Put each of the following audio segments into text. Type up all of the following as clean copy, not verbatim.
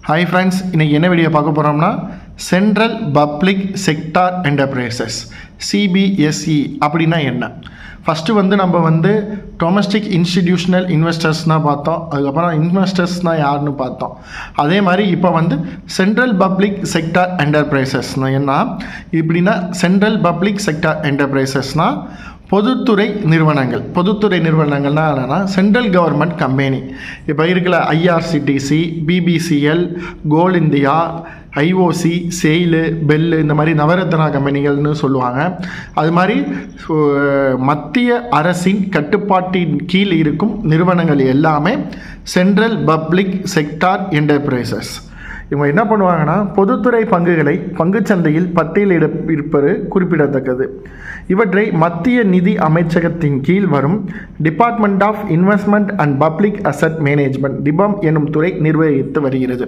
Hi friends, இன்றைக்கி என்ன video பார்க்க போகிறோம்னா central public sector enterprises CBSE அப்படின்னா என்ன. ஃபஸ்ட்டு நம்ம டொமஸ்டிக் இன்ஸ்டிடியூஷனல் இன்வெஸ்டர்ஸ்னால் பார்த்தோம். அதுக்கப்புறம் இன்வெஸ்டர்ஸ்னால் யாருன்னு பார்த்தோம். அதே மாதிரி இப்போ சென்ட்ரல் பப்ளிக் செக்டார் என்டர்பிரைசஸ்னால் என்ன இப்படின்னா, சென்ட்ரல் பப்ளிக் செக்டார் என்டர்பிரைசஸ்னால் பொதுத்துறை நிறுவனங்கள்னால் என்னென்னா சென்ட்ரல் கவர்மெண்ட் கம்பெனி. இப்போ இருக்கிற ஐஆர்சிடிசி, பிபிசிஎல், கோல் இந்தியா, ஐஓசி, செயிலு, பெல்லு, இந்த மாதிரி நவரத்னா கம்பெனிகள்னு சொல்லுவாங்க. அது மாதிரி மத்திய அரசின் கட்டுப்பாட்டின் கீழ் இருக்கும் நிறுவனங்கள் எல்லாமே சென்ட்ரல் பப்ளிக் செக்டார் என்டர்பிரைசஸ். இவங்க என்ன பண்ணுவாங்கன்னா, பொதுத்துறை பங்குகளை பங்குச்சந்தையில் பட்டியலிடப்பது குறிப்பிடத்தக்கது. இவற்றை மத்திய நிதி அமைச்சகத்தின் கீழ் வரும் department of investment and public asset management DIPAM என்னும் துறை நிர்வகித்து வருகிறது.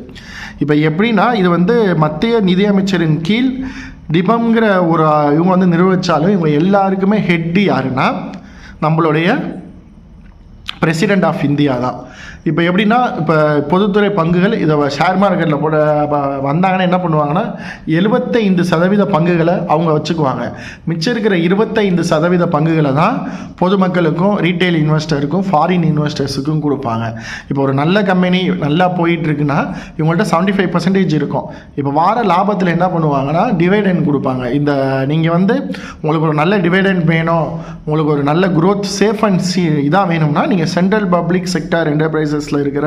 இப்போ எப்படின்னா, இது மத்திய நிதி அமைச்சரின் கீழ் டிபம்ங்கிற ஒரு இவங்க நிர்வகித்தாலும் இவங்க எல்லாருக்குமே ஹெட்டு யாருன்னா நம்மளுடைய பிரசிடெண்ட் ஆஃப் இந்தியா தான். இப்போ எப்படின்னா, இப்போ பொதுத்துறை பங்குகள் இதை ஷேர் மார்க்கெட்டில் போட வந்தாங்கன்னா என்ன பண்ணுவாங்கன்னா, 75% பங்குகளை அவங்க வச்சுக்குவாங்க. மிச்சம் இருக்கிற 25% பங்குகளை தான் பொதுமக்களுக்கும், ரீட்டைல் இன்வெஸ்டருக்கும், ஃபாரின் இன்வெஸ்டர்ஸுக்கும் கொடுப்பாங்க. இப்போ ஒரு நல்ல கம்பெனி நல்லா போயிட்டுருக்குன்னா இவங்கள்ட்ட 75% இருக்கும். இப்போ வார லாபத்தில் என்ன பண்ணுவாங்கன்னா டிவைடெண்ட் கொடுப்பாங்க. இந்த நீங்கள் உங்களுக்கு ஒரு நல்ல டிவைடெண்ட் வேணும், உங்களுக்கு ஒரு நல்ல குரோத் சேஃப் அண்ட் இதாக வேணும்னா நீங்கள் சென்ட்ரல் பப்ளிக் செக்டார் என்டர்பிரைசஸில் இருக்கிற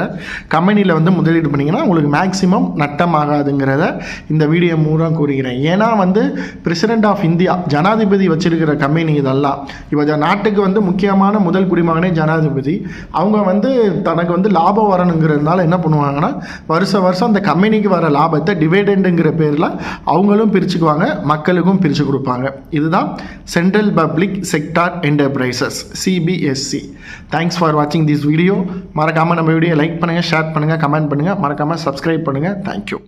கம்பெனியில் முதலீடு பண்ணிங்கன்னா உங்களுக்கு மேக்ஸிமம் நட்டமாகாதுங்கிறத இந்த வீடியோ மூலம் கூறுகிறேன். ஏன்னா பிரசிடெண்ட் ஆஃப் இந்தியா, ஜனாதிபதி வச்சிருக்கிற கம்பெனி இதெல்லாம். இப்போ நாட்டுக்கு முக்கியமான முதல் குடிமகனே ஜனாதிபதி. அவங்க தனக்கு லாபம் வரணுங்கிறதுனால என்ன பண்ணுவாங்கன்னா, வருஷம் அந்த கம்பெனிக்கு வர லாபத்தை டிவைடெண்டுங்கிற பேரில் அவங்களும் பிரிச்சுக்குவாங்க, மக்களுக்கும் பிரித்து கொடுப்பாங்க. இதுதான் central public sector enterprises CBSE. Thanks for வாட்சிங் திஸ் வீடியோ. மறக்காமல் நம்ம வீடியோ லைக் பண்ணுங்கள், ஷேர் பண்ணுங்கள், கமெண்ட் பண்ணுங்கள், மறக்காமல் சப்ஸ்கிரைப் பண்ணுங்கள். தேங்க்யூ.